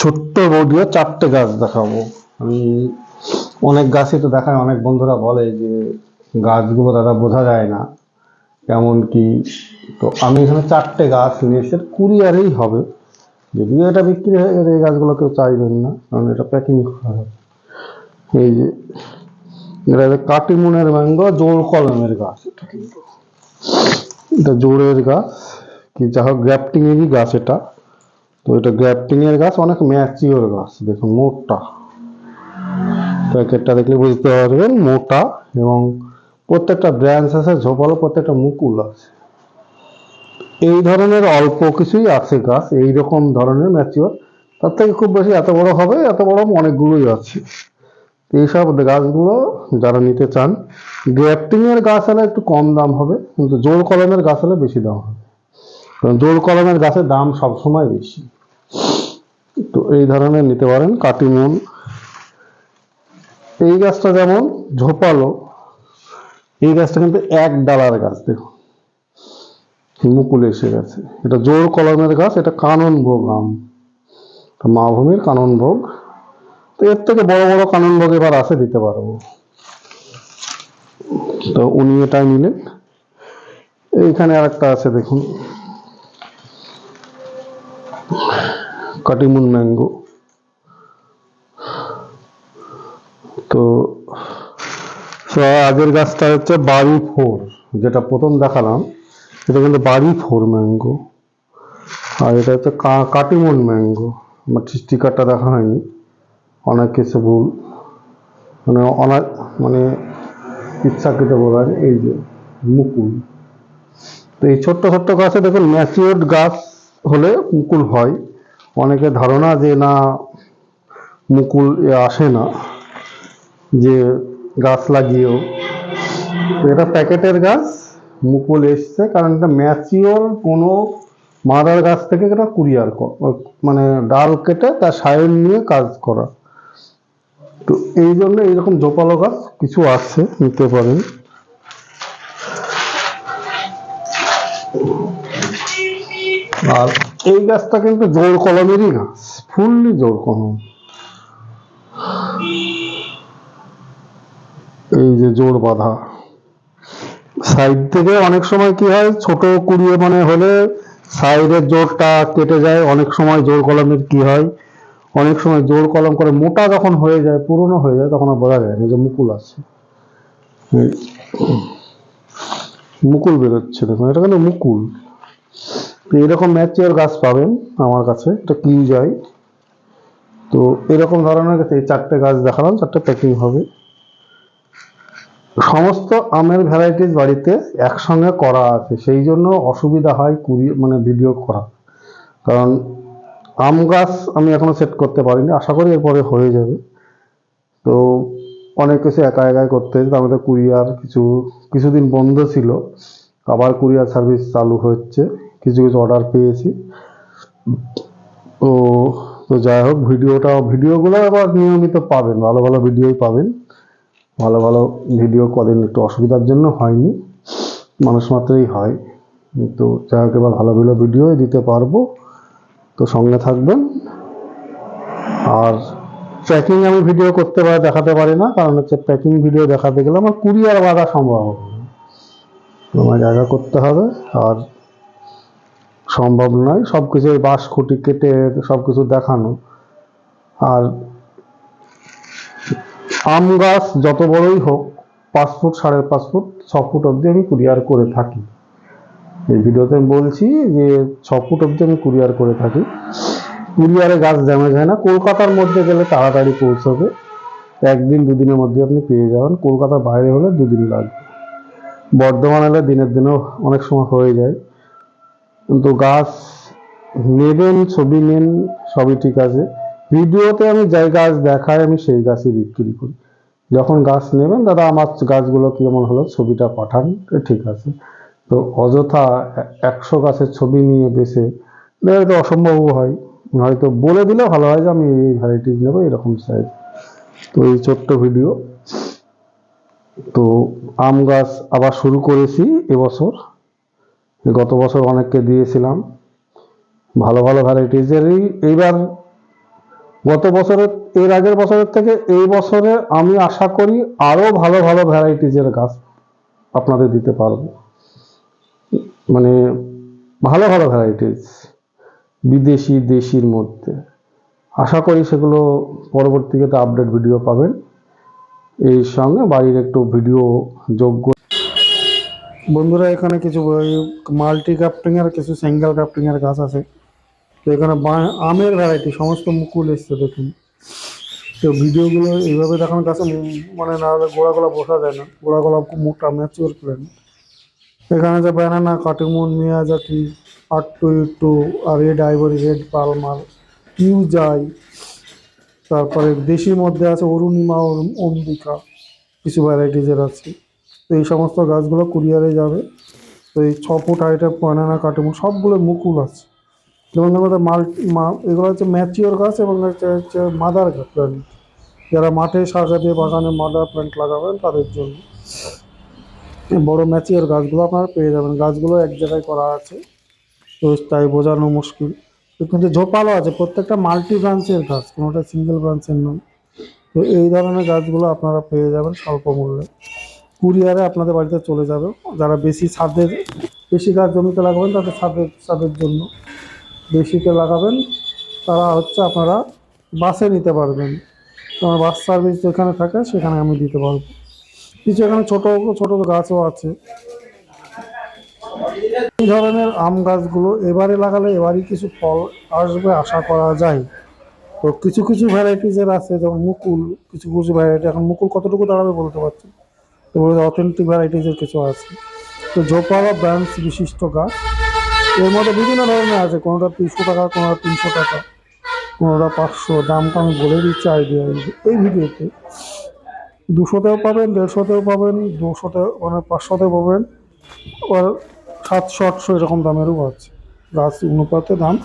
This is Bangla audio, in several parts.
ছোট্ট ভিডিও 4টে গাছ দেখাবো। আমি অনেক গাছই তো দেখায়, অনেক বন্ধুরা বলে যে গাছগুলো দাদা বোঝা যায় না কেমন কি। তো আমি এখানে 4টে গাছ নিয়েছি, কুরিয়ারেই হবে। যদিও এটা বিক্রি হয়ে গেছে, এই গাছগুলো কেউ চাইবেন না, কারণ এটা প্যাকিং করা হবে। এই যে এটা কাটিমুনের ম্যাঙ্গো, জোর কলমের গাছ। এটা কিন্তু এটা জোরের গাছ, কি যা হোক গ্রাফটিং এরই গাছ এটা। তো এটা গ্রাফটিং এর গাছ, অনেক ম্যাচিওর গাছ। দেখুন মোটা, প্যাকেটটা দেখলে বুঝতে পারবেন মোটা, এবং প্রত্যেকটা ব্রাঞ্চ আছে ঝোপালো, প্রত্যেকটা মুকুল আছে। এই ধরনের অল্প কিছুই আছে গাছ এইরকম ধরনের ম্যাচিওর, তার থেকে খুব বেশি এত বড় হবে, এত বড় অনেকগুলোই আছে। এইসব গাছগুলো যারা নিতে চান, গ্রাফটিং এর গাছ হলে একটু কম দাম হবে, কিন্তু জোর কলমের গাছ হলে বেশি দাম হবে, কারণ জোর কলমের গাছের দাম সবসময় বেশি। তো এই ধরনের নিতে পারেন কাটিমুন। এই গাছটা যেমন ঝোপালো, এই গাছটা কিন্তু এক ডালার গাছ। দেখুন মুকুল এসে গেছে। এটা জোর কলমের গাছ, এটা কাননভোগ আম, মাভূমির কাননভোগ। তো এর থেকে বড় বড় কাননভোগ এবার আছে, দিতে পারবো। তো উনি এটাই নিলেন। এইখানে আর একটা আছে দেখুন, কাটিমুন ম্যাঙ্গো। তো আগের গাছটা হচ্ছে বাড়ি 4, যেটা প্রথম দেখালাম, এটা কিন্তু বাড়ি 4 ম্যাঙ্গো। আর এটা হচ্ছে কাটিমুন ম্যাঙ্গো। আমার স্টিকারটা দেখা হয়নি, অনেক কিছু ভুল, মানে ইচ্ছাকৃত বলার। এই যে মুকুল। তো এই ছোট্ট ছোট্ট গাছে দেখুন ম্যাচিওর গাছ হলে মুকুল হয়। অনেকের ধারণা যে না মুকুল আসে না, যে গাছ লাগিয়েও। তো এটা প্যাকেটের গাছ, মুকুল এসছে কারণ এটা ম্যাচিওর কোনো মাদার গাছ থেকে এটা কুরিয়ার, মানে ডাল কেটে তার সাইড নিয়ে কাজ করা। তো এই জন্য এইরকম জোপালো গাছ কিছু আছে, নিতে পারেন। আর এই গাছটা কিন্তু জোর কলমেরই গাছ, ফুললি জোর কলম। এই যে জোর বাঁধা সাইড থেকে, অনেক সময় কি হয় ছোট কুড়িয়ে মানে হলে সাইডের জোরটা কেটে যায়। অনেক সময় জোর কলমের কি হয়, অনেক সময় জোর কলম করে মোটা যখন হয়ে যায়, পুরনো হয়ে যায়, তখন আর বোঝা যায় না যে মুকুল আছে। মুকুল বেরোচ্ছে দেখুন, এটা কিন্তু মুকুল। এরকম ম্যাচিওর গাছ পাবেন আমার কাছে, এটা কি যায়। তো এরকম ধরনের এই 4টে গাছ দেখালাম, 4টে প্যাকিং হবে। সমস্ত আমের ভ্যারাইটিস বাড়িতে একসঙ্গে করা আছে, সেই জন্য অসুবিধা হয় মানে ভিডিও করা। কারণ আম গাছ আমি এখনো সেট করতে পারিনি, আশা করি এরপরে হয়ে যাবে। তো অনেক কিছু একা একাই করতে হয়েছে, তার মধ্যে কুরিয়ার কিছুদিন বন্ধ ছিল, আবার কুরিয়ার সার্ভিস চালু হচ্ছে, কিছু কিছু অর্ডার পেয়েছি। তো তো যাই হোক, ভিডিওগুলো আবার নিয়মিত পাবেন, ভালো ভালো ভিডিওই পাবেন। ভালো ভালো ভিডিও কদিন একটু অসুবিধার জন্য হয়নি, মানুষ মাত্রই হয়। তো যাই হোক, এবার ভালো ভালো ভিডিওই দিতে পারবো। তো সঙ্গে থাকবেন। আর প্যাকিং আমি ভিডিও দেখাতে পারি না, কারণ হচ্ছে প্যাকিং ভিডিও দেখাতে গেলে আমার কুরিয়ার বাধা সম্ভব হবে না, আমার জায়গা করতে হবে। আর সম্ভব নয় সবকিছু বাঁশ খুঁটি কেটে সবকিছু দেখানো। আর আম গাছ যত বড়ই হোক, 5 ফুট, 5.5 ফুট, 6 ফুট অব্দি আমি কুরিয়ার করে থাকি। এই ভিডিওতে আমি বলছি যে 6 ফুট অব্দি আমি কুরিয়ার করে থাকি। কুরিয়ারে গাছ ড্যামেজ হয় না। কলকাতার মধ্যে গেলে তাড়াতাড়ি পৌঁছবে, 1 দিন 2 দিনের মধ্যে আপনি পেয়ে যাবেন। কলকাতার বাইরে হলে 2 দিন লাগবে। বর্ধমান হলে দিনের দিনেও অনেক সময় হয়ে যায়। কিন্তু গাছ নেবেন, ছবি নেন, সবই ঠিক আছে। ভিডিওতে আমি যাই গাছ দেখাই, আমি সেই গাছই বিক্রি করি। যখন গাছ নেবেন, দাদা আমার গাছগুলো কেমন হলো ছবিটা পাঠান, ঠিক আছে। তো অযথা 100 গাছের ছবি নিয়ে বেছে তো অসম্ভব হয়। হয়তো বলে দিলে ভালো হয় যে আমি এই ভ্যারাইটিস নেবো, এরকম সাইজ। তো এই ছোট্ট ভিডিও। তো আম গাছ আবার শুরু করেছি এবছর, গত বছর অনেককে দিয়েছিলাম। ভালো ভালো ভ্যারাইটিসেরই এইবার গত বছরের এর আগের বছরের থেকে এই বছরে আমি আশা করি আরো ভালো ভালো ভ্যারাইটিজের গাছ আপনাদের দিতে পারবো, মানে ভালো ভালো ভ্যারাইটিস, বিদেশি দেশির মধ্যে। আশা করি সেগুলো পরবর্তীতে আপডেট ভিডিও পাবেন। এই সঙ্গে বাড়ির একটু ভিডিও যোগ্য। বন্ধুরা, এখানে কিছু মাল্টি ক্রাফটিং এর কিছু সিঙ্গেল ক্রাফটিং এর গাছ আছে। তো এখানে আমের ভ্যারাইটি সমস্ত মুকুল এসছে দেখুন। তো ভিডিওগুলো এইভাবে দেখানোর কাছে মানে না হলে গোড়াগুলা বসা যায় না, গোড়াগুলা মোটা ম্যাচিওর প্ল্যান্ট। এখানে যে ব্যানানা, কাটিমুন, মিয়াজাকি, R2E2 আর রেড আইভরি, রেড পালমার, কিউজাই, তারপরে দেশির মধ্যে আছে অরুণিমা, অম্বিকা, কিছু ভ্যারাইটিজের আছে। তো এই সমস্ত গাছগুলো কুরিয়ারে যাবে। তো এই 6 ফুট হাইটের ব্যানানা, কাটিমুন সবগুলো মুকুল আছে। যেমন আমাদের এগুলো হচ্ছে ম্যাচিওর গাছ এবং হচ্ছে মাদার প্ল্যান্ট। যারা মাঠে সাজাতে বাগানে মাদার প্ল্যান্ট লাগাবেন তাদের জন্য বড় ম্যাচিওর গাছগুলো আপনারা পেয়ে যাবেন। গাছগুলো এক জায়গায় করা আছে, তো তাই বোঝানো মুশকিল। কিন্তু ঝোপালো আছে, প্রত্যেকটা মাল্টি ব্রাঞ্চের গাছ, কোনোটা সিঙ্গেল ব্রাঞ্চের নয়। তো এই ধরনের গাছগুলো আপনারা পেয়ে যাবেন স্বল্প মূল্যে, কুরিয়ারে আপনাদের বাড়িতে চলে যাবে। যারা বেশি গাছ জমিতে লাগাবেন তাদের ছাদের জন্য, বেশিতে লাগাবেন তারা হচ্ছে আপনারা বাসে নিতে পারবেন। তোমার বাস সার্ভিস যেখানে থাকে সেখানে আমি দিতে পারবো। কিছু এখানে ছোট ছোট গাছও আছে। এই ধরনের আম গাছগুলো এবারে লাগালে এবারই কিছু ফল আসবে আশা করা যায়। তো কিছু কিছু ভ্যারাইটিজের আছে, যেমন মুকুল, কিছু কিছু ভ্যারাইটি এখন মুকুল কতটুকু দাঁড়াবে বলতে পারছি, তো অথেন্টিক ভ্যারাইটিজের কিছু আছে। তো ঝোপালো ব্রাঞ্চ বিশিষ্ট গাছ, এর মধ্যে বিভিন্ন ধরনের আছে, কোনোটা 200 টাকা, কোনোটা 300 টাকা, কোনোটা 500। দামটা আমি বলে দিচ্ছি আইডিয়া এই ভিডিওতে। 200তেও পাবেন, 150তেও পাবেন, 200তেও মানে 500তেও পাবেন, আর 700 800 এরকম দামেরও আছে। গাছ অনুপাতে দাম,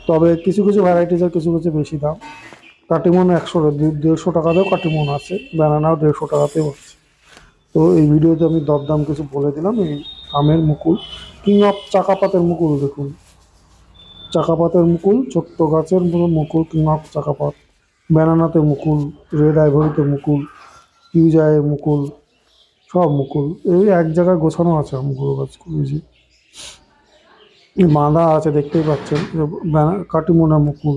তবে কিছু কিছু ভ্যারাইটিজের কিছু কিছু বেশি দাম। কাটিমন 150 টাকাতেও কাটিমন আছে, ব্যানানাও 150 টাকাতেও আছে। তো এই ভিডিওতে আমি দরদাম কিছু বলে দিলাম। এই আমের মুকুল, কিং অফ চাকাপাতের মুকুল দেখুন, চাকাপাতের মুকুল, ছোট্ট গাছের মুকুল, কিং অফ চাকাপাত। ব্যানানাতে মুকুল, রেড আইভরিতে মুকুল, কিউজায়ের মুকুল, সব মুকুল এই এক জায়গায় গোছানো আছে আমগুলো গাছগুলো। যে বাঁধা আছে দেখতেই পাচ্ছেন, কাটিমোনা মুকুল,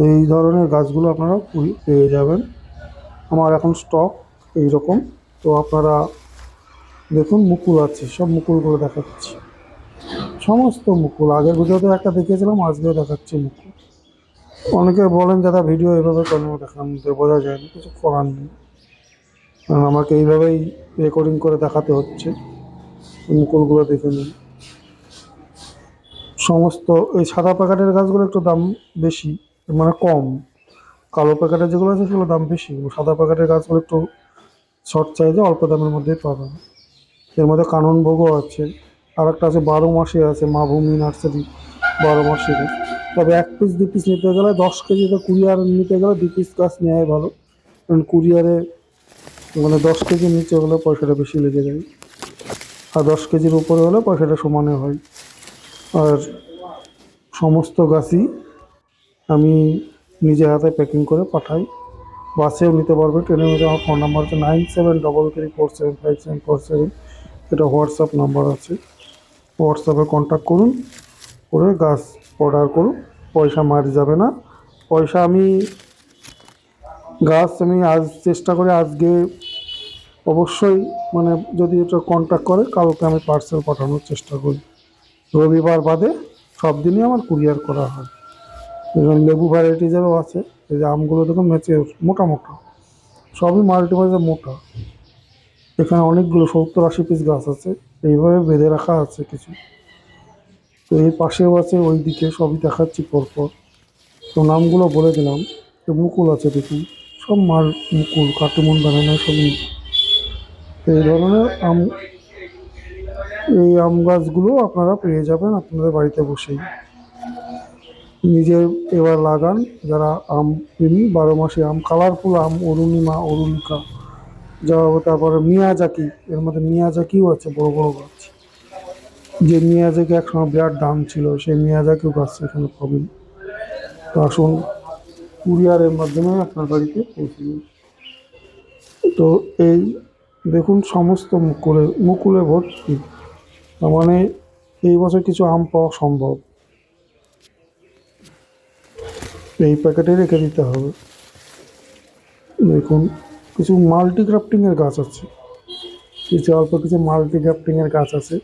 এই ধরনের গাছগুলো আপনারা পেয়ে যাবেন। আমার এখন স্টক এইরকম। তো আপনারা দেখুন মুকুল আছে, সব মুকুলগুলো দেখাচ্ছি, সমস্ত মুকুল। আগের ভিডিওতে একটা দেখিয়েছিলাম, আজকেও দেখাচ্ছি মুকুল। অনেকে বলেন দাদা ভিডিও এভাবে কেন দেখান, বোঝা যায় না, কিছু করার নেই, কারণ আমাকে এইভাবেই রেকর্ডিং করে দেখাতে হচ্ছে। মুকুলগুলো দেখে নিন। সমস্ত এই সাদা প্যাকেটের গাছগুলো একটু দাম বেশি, মানে কম। কালো প্যাকেটের যেগুলো আছে সেগুলো দাম বেশি, সাদা প্যাকেটের গাছগুলো একটু শর্ট সাইজে অল্প দামের মধ্যেই পাবেন। এর মধ্যে কাননভোগও আছে, আর একটা আছে 12 মাসে আছে, মাভূমি নার্সারি 12 মাসে। তবে 1 পিস 2 পিস নিতে গেলে 10 কেজিতে, কুরিয়ার নিতে গেলে 2 পিস গাছ নেওয়াই ভালো, কারণ কুরিয়ারে মানে 10 কেজি নিচে হলে পয়সাটা বেশি লেগে যায়, আর 10 কেজির উপরে হলে পয়সাটা সমানে হয়। আর সমস্ত গাছই আমি নিজে হাতে প্যাকিং করে পাঠাই, বাসেও নিতে পারবে, ট্রেনে নিতে। আমার ফোন নাম্বার হচ্ছে 9733475747। এটা হোয়াটসঅ্যাপ নাম্বার আছে, হোয়াটসঅ্যাপে কন্ট্যাক্ট করুন, করে গাছ অর্ডার করুন। পয়সা মার যাবে না, পয়সা গাছ আমি আজ চেষ্টা করি, আজকে অবশ্যই মানে যদি এটা কন্ট্যাক্ট করে কালকে আমি পার্সেল পাঠানোর চেষ্টা করি। রবিবার বাদে সব দিনই আমার কুরিয়ার করা হয়। এখানে লেবু ভ্যারাইটিজেরও আছে, এই যে আমগুলো দেখুন ম্যাচিওর, মোটা মোটা, সবই মাল্টিভাইজে মোটা। এখানে অনেকগুলো 70-80 পিস গাছ আছে, এইভাবে বেঁধে রাখা আছে কিছু। তো এই পাশেও আছে, ওই দিকে, সবই দেখাচ্ছি পরপর। তো নামগুলো বলে দিলাম। তো মুকুল আছে দেখুন, সব মুকুল, কাটিমন, বানানো সবই। এই ধরনের এই আম গাছগুলো আপনারা পেয়ে যাবেন আপনাদের বাড়িতে বসেই। নিজে এবার লাগান যারা আম প্রেমী, 12 মাসে আম, কালারফুল আম, অরুণিমা, অরুণিকা, যা তারপরে মিয়াজাকি, এর মধ্যে মিয়াজাকিও আছে বড় বড় গাছ। যে মিয়াজাকি একসময় বিরাট দাম ছিল, সেই মিয়াজাকিও গাছ এখানে পাবেন। তো আসুন কুরিয়ারের মাধ্যমে আপনার বাড়িতে পৌঁছে যাবে। তো এই দেখুন সমস্ত মুকুলে ভর্তি, তার মানে এই বছর কিছু আম পাওয়া সম্ভব। এই প্যাকেটে রেখে দিতে হবে। দেখুন কিছু মাল্টি গ্রাফটিংয়ের গাছ আছে, অল্প কিছু মাল্টি গ্রাফটিংয়ের গাছ আছে।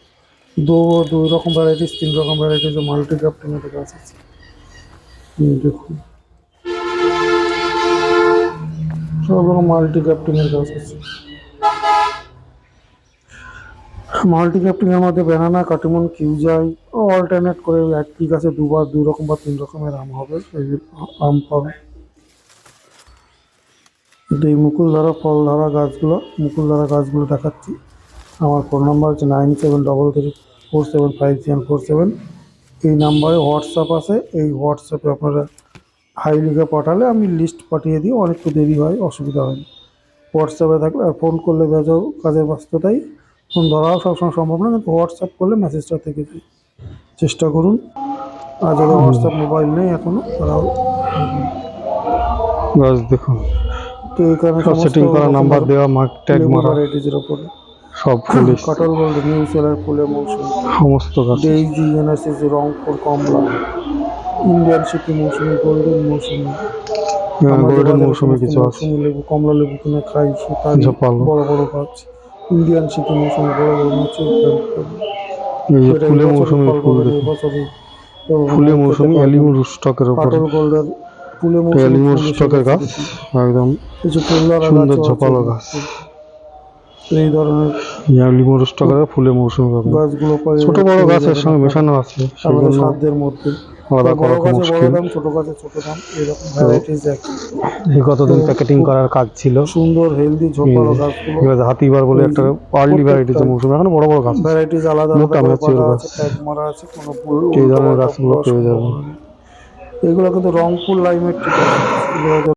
দুই রকম ভ্যারাইটিস, 3 রকম ভ্যারাইটিস মাল্টি গ্রাফটিংয়ের গাছ আছে। দেখুন সব রকম মাল্টি গ্রাফটিংয়ের গাছ আছে। মাল্টি গ্রাফটিংয়ের মধ্যে ব্যানানা, কাটিমন, কিউজাই অল্টারনেট করে একই গাছে দুবার 2 রকম বা 3 রকমের আম হবে, সেই আম পাবে। এই মুকুলধারা গাছগুলো দেখাচ্ছি। আমার ফোন নাম্বার হচ্ছে 9733475747। এই নাম্বারে হোয়াটসঅ্যাপ আছে, এই হোয়াটসঅ্যাপে আপনারা হাই লিখে পাঠালে আমি লিস্ট পাঠিয়ে দিই। অনেক তো দেরি হয়, অসুবিধা হয় না। হোয়াটসঅ্যাপে থাকলে আর ফোন করলে কাজের ব্যস্ততাই ফোন ধরাও সবসময় সম্ভব না, কিন্তু হোয়াটসঅ্যাপ করলে মেসেজটা থেকে যায়। চেষ্টা করুন। আর যাদের হোয়াটসঅ্যাপ মোবাইল নেই এখনও, তারাও গাছ দেখুন, তো এখানে সব সমস্ত সেটিং করা, নাম্বার রকমের দেওয়া, মার্ক ট্যাগ লেবু মারা, ভ্যারাইটিজের ওপরে সব ফুল কাটল গোল্ড, নিউ সেলার, ফুলে মৌসুমি, সমস্ত গাছ। ডেইজি, এনএসএস, রংপুর কমলা, ইন্ডিয়ান সিটি মৌসুমি, গোল্ডেন মৌসুমি। আমরা যে গোল্ডেন বাজারে মৌসুমি সমস্ত কিছু আছে, মৌসুমি লেবু, কমলা লেবু কিনে খাই, সেটারই ঝোপালো। বড় বড় গাছ। ইন্ডিয়ান সিটি মৌসুমি বড় বড় ম্যাচিউর প্ল্যান্ট পাবে। এই যে যেটা এই ফুলে বছরই মৌসুমি ফল ফুল পাবেন, এই দেখুন, বছরই ফুলে খেতে মৌসুমি পারবেন। অ্যালিমো রুস্টকের উপরে, কাটল গোল্ডের ফুলে মৌসুমি অ্যালিমো ফুল এসে রুস্টকের গেছে গাছ, দেখুন। একদম কিছু ফুলদারা সুন্দর গাছও আছে ঝোপালো গাছ। এই ধরনের অ্যালিমো রুস্টকের ফুলে মৌসুমি পাবেন। গাছগুলো ছোট বড় পেয়ে গাছের যাবেন সঙ্গে আপনারা মেশানো আছে, সেই আমাদের জন্য সাধ্যের মধ্যে। আলাদা বড় করা খুব গাছে বড় মুশকিল। দাম, ছোট গাছে ছোট দাম, এরকম তো ভ্যারাইটিস একই। এই কতদিন এবং প্যাকেটিং খুব করার কাজ ছিল। সুন্দর হেলদি এই ঝোপালো যে গাছগুলো। এবার হাতিবার বলে এই একটা যে আর্লি ভ্যারাইটিস প্রত্যেকটাই মৌসুমি, এখন বড় বড় গাছ আছে, ভ্যারাইটিস আলাদা আলাদা মোটা করে ম্যাচিওর বাঁধা গাছ। আছে, ট্যাগ মারা আছে, কোনো এই উল্টো ধরনের পাল্টা গাছগুলো বলার পেয়ে যাবেন। সম্ভাবনা নেই। এগুলো কিন্তু রংপুর লাইমের ঠিক আছে, এগুলো